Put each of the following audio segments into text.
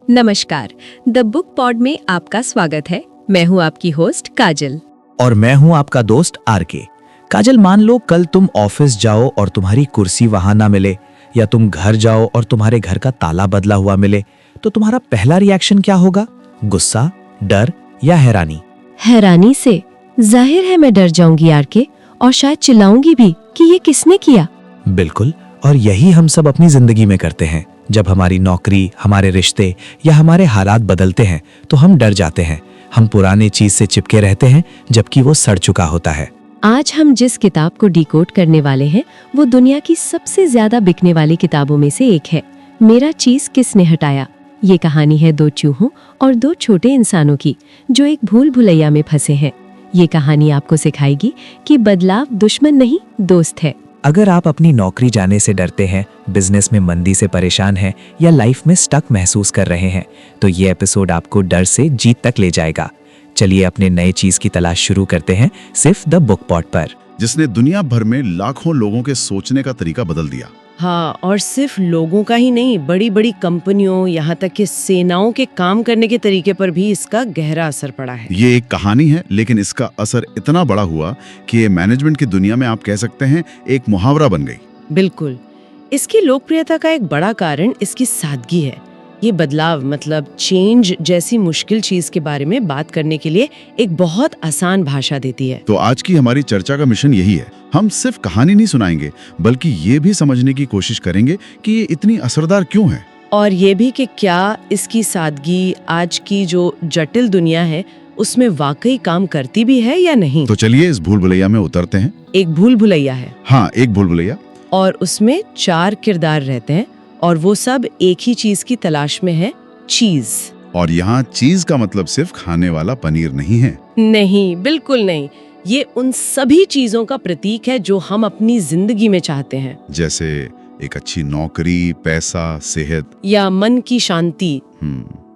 नमस्कार, the book pod में आपका स्वागत है। मैं हूँ आपकी होस्ट काजल। और मैं हूँ आपका दोस्त आरके। काजल, मान लो कल तुम ऑफिस जाओ और तुम्हारी कुर्सी वहां ना मिले, या तुम घर जाओ और तुम्हारे घर का ताला बदला हुआ मिले, तो तुम्हारा पहला रिएक्शन क्या होगा? गुस्सा, डर या हैरानी? हैरानी से। जाहिर है मैं डर जाऊंगी आरके, और शायद चिल्लाऊंगी भी कि ये किसने किया। बिल्कुल, और यही हम सब अपनी जिंदगी में करते हैं। जब हमारी नौकरी, हमारे रिश्ते या हमारे हालात बदलते हैं तो हम डर जाते हैं। हम पुराने चीज से चिपके रहते हैं जबकि वो सड़ चुका होता है। आज हम जिस किताब को डिकोड करने वाले हैं वो दुनिया की सबसे ज्यादा बिकने वाली किताबों में से एक है, मेरा चीज किसने हटाया। ये कहानी है दो चूहों और दो छोटे इंसानों की जो एक भूल भुलैया में फंसे हैं। ये कहानी आपको सिखाएगी कि बदलाव दुश्मन नहीं, दोस्त है। अगर आप अपनी नौकरी जाने से डरते हैं, बिजनेस में मंदी से परेशान हैं या लाइफ में स्टक महसूस कर रहे हैं, तो ये एपिसोड आपको डर से जीत तक ले जाएगा। चलिए अपने नए चीज की तलाश शुरू करते हैं, सिर्फ द बुक पॉड पर, जिसने दुनिया भर में लाखों लोगों के सोचने का तरीका बदल दिया। हाँ, और सिर्फ लोगों का ही नहीं, बड़ी बड़ी कंपनियों, यहाँ तक कि सेनाओं के काम करने के तरीके पर भी इसका गहरा असर पड़ा है। ये एक कहानी है, लेकिन इसका असर इतना बड़ा हुआ कि ये मैनेजमेंट की दुनिया में आप कह सकते हैं एक मुहावरा बन गई। बिल्कुल। इसकी लोकप्रियता का एक बड़ा कारण इसकी सादगी है। ये बदलाव मतलब चेंज जैसी मुश्किल चीज के बारे में बात करने के लिए एक बहुत आसान भाषा देती है। तो आज की हमारी चर्चा का मिशन यही है। हम सिर्फ कहानी नहीं सुनाएंगे, बल्कि ये भी समझने की कोशिश करेंगे कि ये इतनी असरदार क्यों है, और ये भी कि क्या इसकी सादगी आज की जो जटिल दुनिया है उसमें वाकई काम करती भी है या नहीं। तो चलिए इस भूल भुलैया में उतरते हैं। एक भूल भुलैया है। हाँ, एक भूल भुलैया, और उसमें 4 किरदार रहते हैं और वो सब एक ही चीज की तलाश में है, चीज। और यहाँ चीज का मतलब सिर्फ खाने वाला पनीर नहीं है। नहीं, बिल्कुल नहीं। ये उन सभी चीजों का प्रतीक है जो हम अपनी जिंदगी में चाहते हैं, जैसे एक अच्छी नौकरी, पैसा, सेहत या मन की शांति।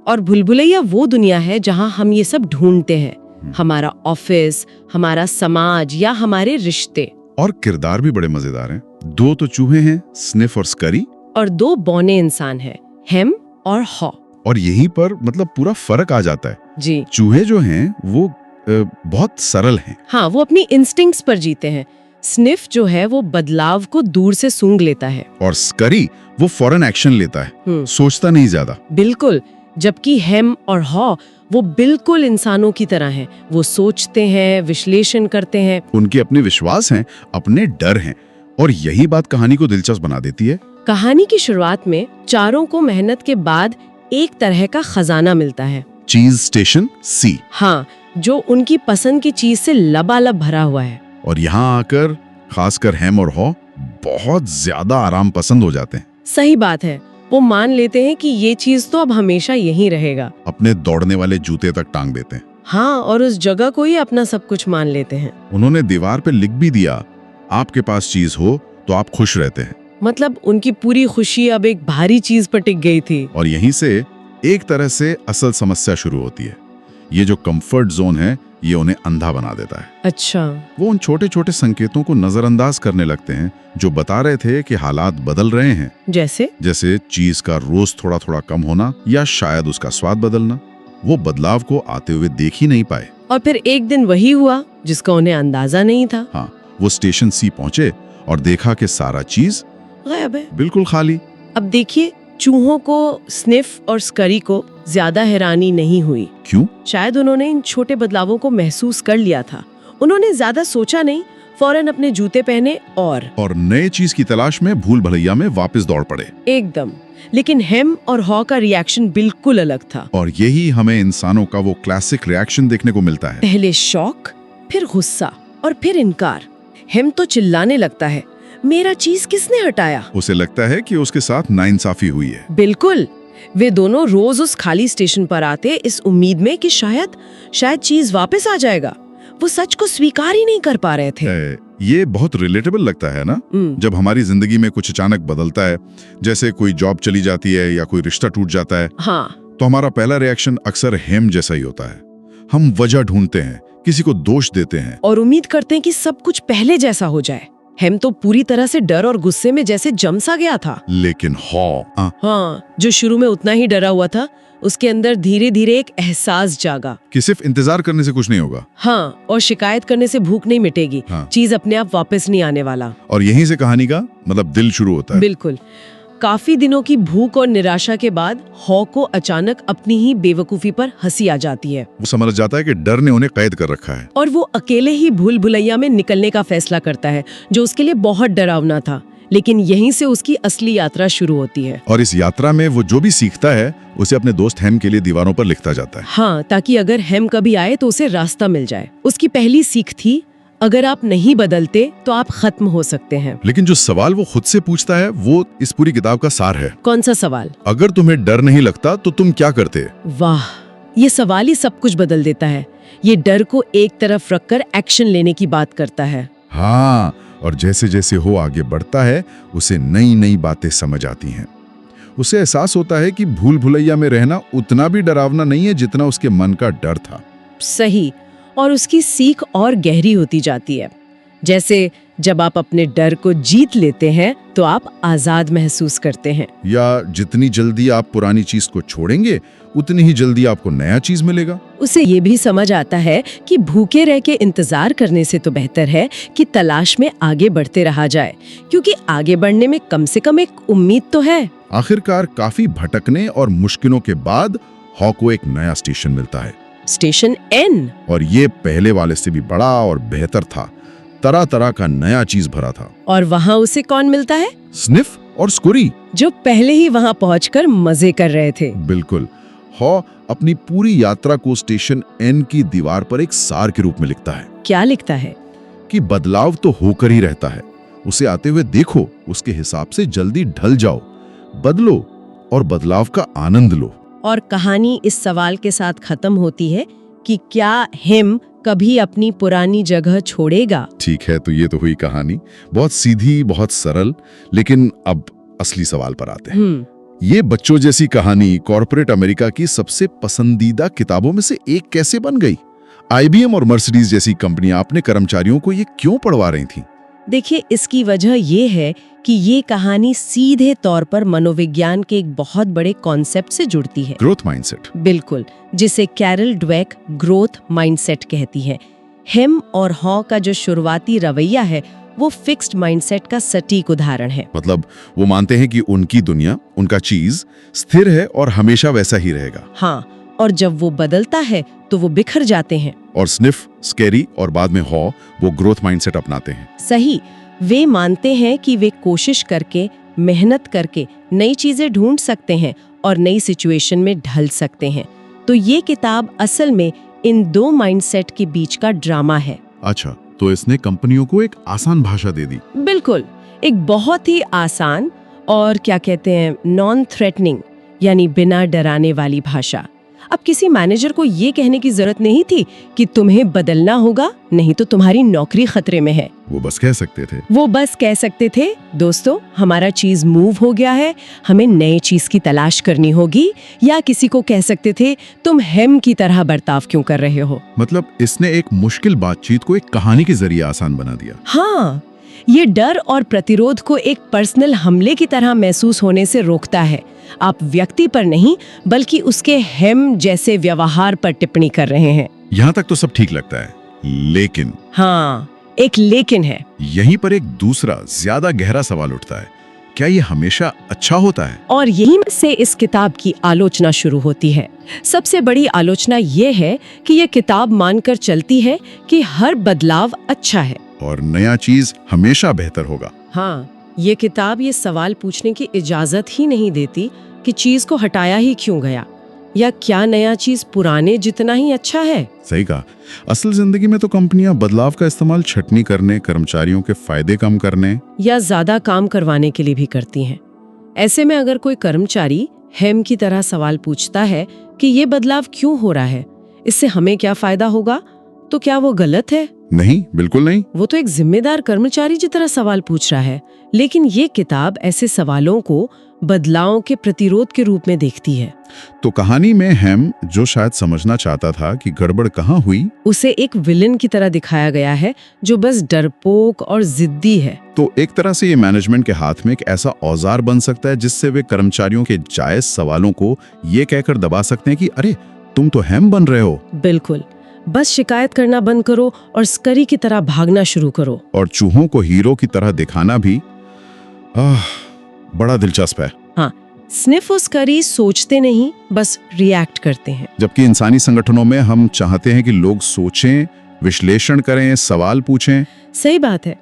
और भूलभुलैया वो दुनिया है जहाँ हम ये सब ढूंढते हैं, हमारा ऑफिस, हमारा समाज या हमारे रिश्ते। और किरदार भी बड़े मजेदार हैं। 2 तो चूहे हैं, स्निफ और स्करी, और 2 बौने इंसान हैं, हेम और हॉ। और यहीं पर मतलब पूरा फर्क आ जाता है। जी, चूहे जो हैं वो बहुत सरल हैं। हाँ, वो अपनी इंस्टिंक्ट्स पर जीते हैं। स्निफ जो है वो बदलाव को दूर से सूंघ लेता है, और स्करी वो फौरन एक्शन लेता है, सोचता नहीं ज्यादा। बिल्कुल। जबकि हेम और हॉ वो बिल्कुल इंसानों की तरह हैं। वो सोचते हैं, विश्लेषण करते हैं। उनके अपने विश्वास हैं, अपने डर हैं, और यही बात कहानी को दिलचस्प बना देती है। कहानी की शुरुआत में चारों को मेहनत के बाद एक तरह का खजाना मिलता है, चीज स्टेशन सी। हाँ, जो उनकी पसंद की चीज से लबालब भरा हुआ है। और यहाँ आकर खासकर हेम और हॉ बहुत ज्यादा आराम पसंद हो जाते हैं। सही बात है। वो मान लेते हैं कि ये चीज तो अब हमेशा यहीं रहेगा। अपने दौड़ने वाले जूते तक टांग देते हैं। हाँ, और उस जगह को ही अपना सब कुछ मान लेते हैं। उन्होंने दीवार पे लिख भी दिया, आपके पास चीज हो तो आप खुश रहते हैं। मतलब उनकी पूरी खुशी अब एक भारी चीज पर टिक गई थी। और यहीं से एक तरह से असल समस्या शुरू होती है। ये जो कंफर्ट जोन है, ये उन्हें अंधा बना देता है। अच्छा। वो उन छोटे छोटे संकेतों को नजरअंदाज करने लगते हैं जो बता रहे थे कि हालात बदल रहे हैं। जैसे चीज का रोज थोड़ा थोड़ा कम होना, या शायद उसका स्वाद बदलना। वो बदलाव को आते हुए देख ही नहीं पाए। और फिर एक दिन वही हुआ जिसका उन्हें अंदाजा नहीं था। हाँ, वो स्टेशन सी पहुंचे और देखा कि सारा चीज गायब है, बिल्कुल खाली। अब देखिए, चूहों को, स्निफ और स्करी को ज्यादा हैरानी नहीं हुई। क्यों? शायद उन्होंने इन छोटे बदलावों को महसूस कर लिया था। उन्होंने ज्यादा सोचा नहीं, फौरन अपने जूते पहने और नए चीज की तलाश में भूल भुलैया में वापस दौड़ पड़े। एकदम। लेकिन हेम और हॉ का रिएक्शन बिल्कुल अलग था। और यही हमें इंसानों का वो क्लासिक रिएक्शन देखने को मिलता है। पहले शौक, फिर गुस्सा और फिर इनकार। हेम तो चिल्लाने लगता है, मेरा चीज किसने हटाया। उसे लगता है कि उसके साथ नाइंसाफी हुई है। बिल्कुल। वे दोनों रोज उस खाली स्टेशन पर आते इस उम्मीद में कि शायद चीज वापस आ जाएगा। वो सच को स्वीकार ही नहीं कर पा रहे थे। ये बहुत रिलेटेबल लगता है ना, जब हमारी जिंदगी में कुछ अचानक बदलता है, जैसे कोई जॉब चली जाती है या कोई रिश्ता टूट जाता है। हाँ, तो हमारा पहला रिएक्शन अक्सर हेम जैसा ही होता है। हम वजह ढूंढते हैं, किसी को दोष देते हैं और उम्मीद करते हैं कि सब कुछ पहले जैसा हो जाए। हेम तो पूरी तरह से डर और गुस्से में जैसे जम सा गया था। लेकिन हाँ, जो शुरू में उतना ही डरा हुआ था, उसके अंदर धीरे धीरे एक एहसास जागा कि सिर्फ इंतजार करने से कुछ नहीं होगा। हाँ, और शिकायत करने से भूख नहीं मिटेगी। हाँ। चीज अपने आप वापस नहीं आने वाला। और यहीं से कहानी का मतलब दिल शुरू होता है। बिल्कुल। काफी दिनों की भूख और निराशा के बाद हॉ को अचानक अपनी ही बेवकूफी पर हंसी आ जाती है वो समझ जाता है कि डर ने उन्हें कैद कर रखा है। और वो अकेले ही भूल भुलैया में निकलने का फैसला करता है, जो उसके लिए बहुत डरावना था। लेकिन यहीं से उसकी असली यात्रा शुरू होती है। और इस यात्रा में वो जो भी सीखता है उसे अपने दोस्त हेम के लिए दीवारों पर लिखता जाता है। हाँ, ताकि अगर हेम कभी आए तो उसे रास्ता मिल जाए। उसकी पहली सीख थी, अगर आप नहीं बदलते तो आप खत्म हो सकते हैं। लेकिन जो सवाल वो खुद से पूछता है वो इस पूरी किताब का सार है। कौन सा सवाल? अगर तुम्हें डर नहीं लगता तो तुम क्या करते? वाह, ये सवाल ही सब कुछ बदल देता है। ये डर को एक तरफ रखकर एक्शन लेने की बात करता है। हाँ, और जैसे जैसे वो आगे बढ़ता है उसे नई नई बातें समझ आती हैं। उसे एहसास होता है कि भूल भुलैया में रहना उतना भी डरावना नहीं है जितना उसके मन का डर था। सही। और उसकी सीख और गहरी होती जाती है। जैसे जब आप अपने डर को जीत लेते हैं तो आप आजाद महसूस करते हैं। या जितनी जल्दी आप पुरानी चीज को छोड़ेंगे उतनी ही जल्दी आपको नया चीज मिलेगा। उसे ये भी समझ आता है कि भूखे रह के इंतजार करने से तो बेहतर है कि तलाश में आगे बढ़ते रहा जाए, क्योंकि आगे बढ़ने में कम से कम एक उम्मीद तो है। आखिरकार काफी भटकने और मुश्किलों के बाद हॉ को एक नया स्टेशन मिलता है, स्टेशन एन। और ये पहले वाले से भी बड़ा और बेहतर था। तरह तरह का नया चीज भरा था। और वहाँ उसे कौन मिलता है? स्निफ और स्कुरी, जो पहले ही वहाँ पहुंचकर मजे कर रहे थे। बिल्कुल। हॉ अपनी पूरी यात्रा को स्टेशन एन की दीवार पर एक सार के रूप में लिखता है। क्या लिखता है? कि बदलाव तो होकर ही रहता है, उसे आते हुए देखो, उसके हिसाब से जल्दी ढल जाओ, बदलो और बदलाव का आनंद लो। और कहानी इस सवाल के साथ खत्म होती है कि क्या हेम कभी अपनी पुरानी जगह छोड़ेगा? ठीक है, तो ये तो हुई कहानी, बहुत सीधी, बहुत सरल। लेकिन अब असली सवाल पर आते हैं। ये बच्चों जैसी कहानी कॉर्पोरेट अमेरिका की सबसे पसंदीदा किताबों में से एक कैसे बन गई? IBM और मर्सिडीज जैसी कंपनियां अपने कर्मचारियों को ये क्यों पढ़वा रही थीं? देखिए, इसकी वजह ये है कि ये कहानी सीधे तौर पर मनोविज्ञान के एक बहुत बड़े कॉन्सेप्ट से जुड़ती है। Growth mindset. बिल्कुल, जिसे कैरल ड्वेक ग्रोथ माइंडसेट कहती है। हेम और हॉ का जो शुरुआती रवैया है वो फिक्स्ड माइंडसेट का सटीक उदाहरण है। मतलब वो मानते हैं कि उनकी दुनिया, उनका चीज स्थिर है और हमेशा वैसा ही रहेगा। हाँ, और जब वो बदलता है तो वो बिखर जाते हैं। और स्निफ, स्कैरी और बाद में हॉ वो ग्रोथ माइंडसेट अपनाते हैं। सही। वे मानते हैं कि वे कोशिश करके, मेहनत करके नई चीजें ढूंढ सकते हैं और नई सिचुएशन में ढल सकते हैं। तो ये किताब असल में इन दो माइंडसेट के बीच का ड्रामा है। अच्छा, तो इसने कंपनियों को एक आसान भाषा दे दी। बिल्कुल, एक बहुत ही आसान और क्या कहते हैं, नॉन थ्रेटनिंग, यानी बिना डराने वाली भाषा। अब किसी मैनेजर को ये कहने की जरूरत नहीं थी कि तुम्हें बदलना होगा, नहीं तो तुम्हारी नौकरी खतरे में है। वो बस कह सकते थे। वो बस कह सकते थे, दोस्तों हमारा चीज मूव हो गया है, हमें नए चीज की तलाश करनी होगी। या किसी को कह सकते थे, तुम हेम की तरह बर्ताव क्यों कर रहे हो। मतलब इसने एक मुश्किल बातचीत को एक कहानी के जरिए आसान बना दिया। हाँ, ये डर और प्रतिरोध को एक पर्सनल हमले की तरह महसूस होने से रोकता है। आप व्यक्ति पर नहीं बल्कि उसके हेम जैसे व्यवहार पर टिप्पणी कर रहे हैं। यहाँ तक तो सब ठीक लगता है, लेकिन हाँ, एक लेकिन है। यहीं पर एक दूसरा ज्यादा गहरा सवाल उठता है, क्या ये हमेशा अच्छा होता है? और यहीं से इस किताब की आलोचना शुरू होती है। सबसे बड़ी आलोचना ये है कि ये किताब मानकर चलती है कि हर बदलाव अच्छा है और नया चीज हमेशा बेहतर होगा। हाँ, ये किताब ये सवाल पूछने की इजाजत ही नहीं देती कि चीज को हटाया ही क्यों गया, या क्या नया चीज पुराने जितना ही अच्छा है। सही कहा। असल जिंदगी में तो कंपनियां बदलाव का इस्तेमाल छटनी करने, कर्मचारियों के फायदे कम करने या ज्यादा काम करवाने के लिए भी करती हैं। ऐसे में अगर कोई कर्मचारी हेम की तरह सवाल पूछता है कि ये बदलाव क्यों हो रहा है, इससे हमें क्या फायदा होगा, तो क्या वो गलत है? नहीं, बिल्कुल नहीं। वो तो एक जिम्मेदार कर्मचारी की तरह सवाल पूछ रहा है। लेकिन ये किताब ऐसे सवालों को बदलावों के प्रतिरोध के रूप में देखती है। तो कहानी में हेम जो शायद समझना चाहता था कि गड़बड़ कहाँ हुई, उसे एक विलन की तरह दिखाया गया है जो बस डरपोक और जिद्दी है। तो एक तरह से ये मैनेजमेंट के हाथ में एक ऐसा औजार बन सकता है जिससे वे कर्मचारियों के जायज सवालों को ये कहकर दबा सकते हैं कि अरे तुम तो हेम बन रहे हो। बिल्कुल, बस शिकायत करना बंद करो और स्करी की तरह भागना शुरू करो। और चूहों को हीरो की तरह दिखाना भी बड़ा दिलचस्प है। हाँ, स्निफ और स्करी सोचते नहीं, बस रिएक्ट करते हैं। जबकि इंसानी संगठनों में हम चाहते हैं कि लोग सोचें, विश्लेषण करें, सवाल पूछें। सही बात है,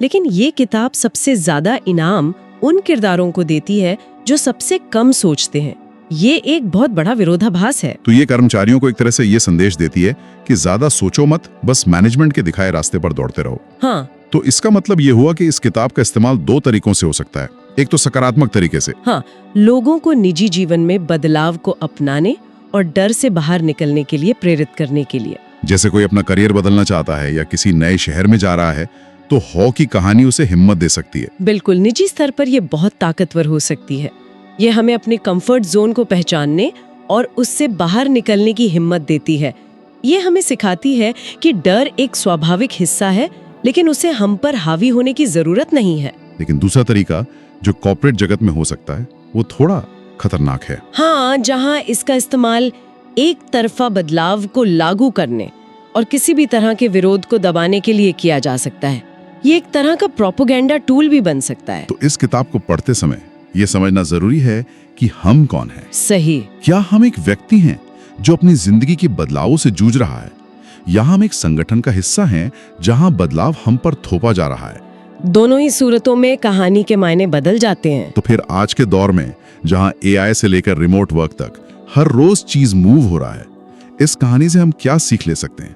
लेकिन ये किताब सबसे ज्यादा इनाम उन किरदारों को देती है जो सबसे कम सोचते हैं। ये एक बहुत बड़ा विरोधाभास है। तो ये कर्मचारियों को एक तरह से ये संदेश देती है कि ज्यादा सोचो मत, बस मैनेजमेंट के दिखाए रास्ते पर दौड़ते रहो। हाँ, तो इसका मतलब ये हुआ कि इस किताब का इस्तेमाल दो तरीकों से हो सकता है। एक तो सकारात्मक तरीके से, हाँ, लोगों को निजी जीवन में बदलाव को अपनाने और डर से बाहर निकलने के लिए प्रेरित करने के लिए। जैसे कोई अपना करियर बदलना चाहता है या किसी नए शहर में जा रहा है, तो हॉ की कहानी उसे हिम्मत दे सकती है। बिल्कुल, निजी स्तर पर ये बहुत ताकतवर हो सकती है। ये हमें अपने कंफर्ट जोन को पहचानने और उससे बाहर निकलने की हिम्मत देती है। ये हमें सिखाती है कि डर एक स्वाभाविक हिस्सा है, लेकिन उसे हम पर हावी होने की जरूरत नहीं है। लेकिन दूसरा तरीका जो कॉर्पोरेट जगत में हो सकता है, वो थोड़ा खतरनाक है। हाँ, जहाँ इसका इस्तेमाल एक तरफा बदलाव को लागू करने और किसी भी तरह के विरोध को दबाने के लिए किया जा सकता है। ये एक तरह का प्रोपेगेंडा टूल भी बन सकता है। तो इस किताब को पढ़ते समय ये समझना जरूरी है कि हम कौन हैं। सही। क्या हम एक व्यक्ति हैं जो अपनी जिंदगी के बदलावों से जूझ रहा है, या हम एक संगठन का हिस्सा हैं जहां बदलाव हम पर थोपा जा रहा है? दोनों ही सूरतों में कहानी के मायने बदल जाते हैं। तो फिर आज के दौर में जहां एआई से लेकर रिमोट वर्क तक हर रोज चीज मूव हो रहा है, इस कहानी से हम क्या सीख ले सकते हैं,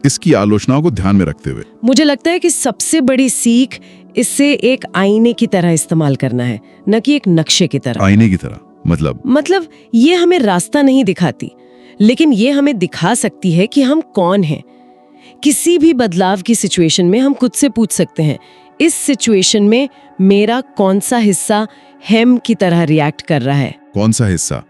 इसकी आलोचनाओं को ध्यान में रखते हुए? मुझे लगता है कि सबसे बड़ी सीख इससे एक आईने की तरह इस्तेमाल करना है, न कि एक नक्शे की तरह। आईने की तरह मतलब ये हमें रास्ता नहीं दिखाती, लेकिन ये हमें दिखा सकती है कि हम कौन हैं। किसी भी बदलाव की सिचुएशन में हम खुद से पूछ सकते हैं, इस सिचुएशन में मेरा कौन सा हिस्सा हेम की तरह रिएक्ट कर रहा है? कौन सा हिस्सा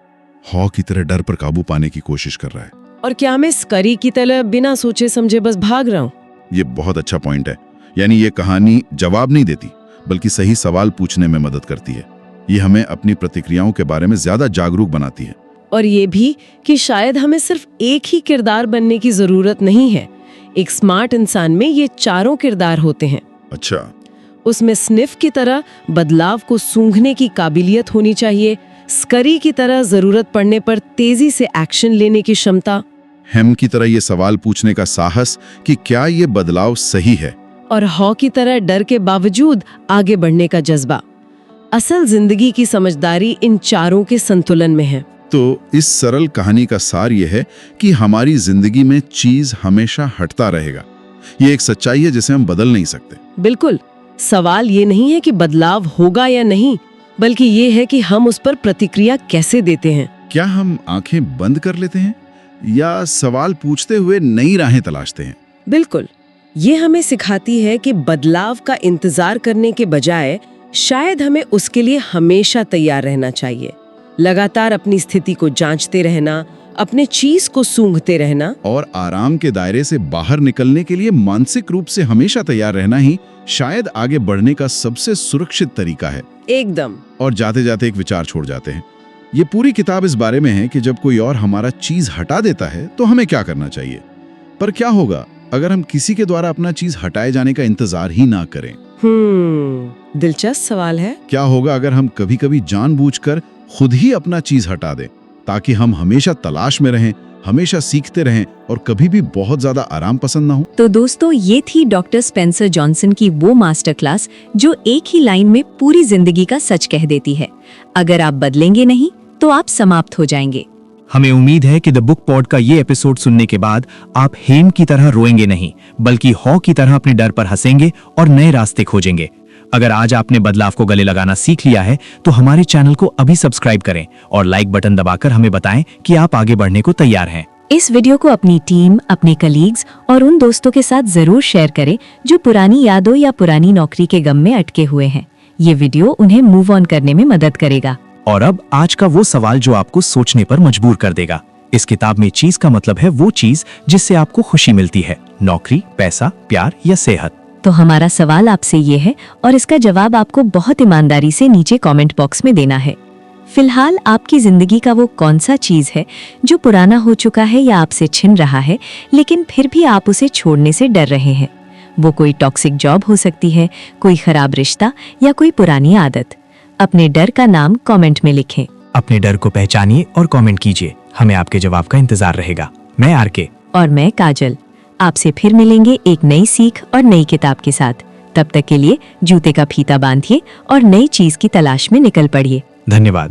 हॉ की तरह डर पर काबू पाने की कोशिश कर रहा है? और क्या मैं स्करी की तरह बिना सोचे समझे बस भाग रहा हूँ? ये बहुत अच्छा पॉइंट है। यानी ये कहानी जवाब नहीं देती, बल्कि सही सवाल पूछने में मदद करती है। ये हमें अपनी प्रतिक्रियाओं के बारे में ज्यादा जागरूक बनाती है। और ये भी कि शायद हमें सिर्फ एक ही किरदार बनने की जरूरत नहीं है। एक स्मार्ट इंसान में ये चारों किरदार होते हैं। अच्छा। उसमें स्निफ की तरह बदलाव को सूंघने की काबिलियत होनी चाहिए, स्करी की तरह जरूरत पड़ने पर तेजी से एक्शन लेने की क्षमता, हेम की तरह ये सवाल पूछने का साहस कि क्या ये बदलाव सही है, और हॉ की तरह डर के बावजूद आगे बढ़ने का जज्बा। असल जिंदगी की समझदारी इन चारों के संतुलन में है। तो इस सरल कहानी का सार यह है कि हमारी जिंदगी में चीज हमेशा हटता रहेगा। ये एक सच्चाई है जिसे हम बदल नहीं सकते। बिल्कुल, सवाल ये नहीं है कि बदलाव होगा या नहीं, बल्कि ये है कि हम उस पर प्रतिक्रिया कैसे देते हैं। क्या हम आंखें बंद कर लेते हैं या सवाल पूछते हुए नई राहें तलाशते हैं? बिल्कुल, ये हमें सिखाती है कि बदलाव का इंतजार करने के बजाय शायद हमें उसके लिए हमेशा तैयार रहना चाहिए। लगातार अपनी स्थिति को जांचते रहना, अपने चीज को सूंघते रहना और आराम के दायरे से बाहर निकलने के लिए मानसिक रूप से हमेशा तैयार रहना ही शायद आगे बढ़ने का सबसे सुरक्षित तरीका है। एकदम। और जाते जाते एक विचार छोड़ जाते हैं। ये पूरी किताब इस बारे में है कि जब कोई और हमारा चीज हटा देता है तो हमें क्या करना चाहिए। पर क्या होगा अगर हम किसी के द्वारा अपना चीज हटाए जाने का इंतजार ही ना करें? दिलचस्प सवाल है। क्या होगा अगर हम कभी-कभी जानबूझकर खुद ही अपना चीज हटा दें, ताकि हम हमेशा तलाश में रहें, हमेशा सीखते रहें और कभी भी बहुत ज्यादा आराम पसंद ना हो? तो दोस्तों, ये थी डॉक्टर स्पेंसर जॉनसन की वो मास्टर क्लास जो एक ही लाइन में पूरी जिंदगी का सच कह देती है। अगर आप बदलेंगे नहीं तो आप समाप्त हो जाएंगे। हमें उम्मीद है कि द बुक पॉड का ये एपिसोड सुनने के बाद आप हेम की तरह रोएंगे नहीं, बल्कि हॉ की तरह अपने डर पर हंसेंगे और नए रास्ते खोजेंगे। अगर आज आपने बदलाव को गले लगाना सीख लिया है तो हमारे चैनल को अभी सब्सक्राइब करें और लाइक बटन दबाकर हमें बताएं कि आप आगे बढ़ने को तैयार हैं। इस वीडियो को अपनी टीम, अपने कलीग्स और उन दोस्तों के साथ जरूर शेयर करें जो पुरानी यादों या पुरानी नौकरी के गम में अटके हुए हैं। ये वीडियो उन्हें मूव ऑन करने में मदद करेगा। और अब आज का वो सवाल जो आपको सोचने पर मजबूर कर देगा। इस किताब में चीज का मतलब है वो चीज जिससे आपको खुशी मिलती है, नौकरी, पैसा, प्यार या सेहत। तो हमारा सवाल आपसे ये है और इसका जवाब आपको बहुत ईमानदारी से नीचे कमेंट बॉक्स में देना है। फिलहाल आपकी जिंदगी का वो कौन सा चीज है जो पुराना हो चुका है या आपसे छिन रहा है, लेकिन फिर भी आप उसे छोड़ने से डर रहे हैं? वो कोई टॉक्सिक जॉब हो सकती है, कोई खराब रिश्ता या कोई पुरानी आदत। अपने डर का नाम कमेंट में लिखें। अपने डर को पहचानिए और कमेंट कीजिए। हमें आपके जवाब का इंतजार रहेगा। मैं आरके और मैं काजल। आपसे फिर मिलेंगे एक नई सीख और नई किताब के साथ। तब तक के लिए जूते का फीता बांधिए और नई चीज की तलाश में निकल पड़िए। धन्यवाद।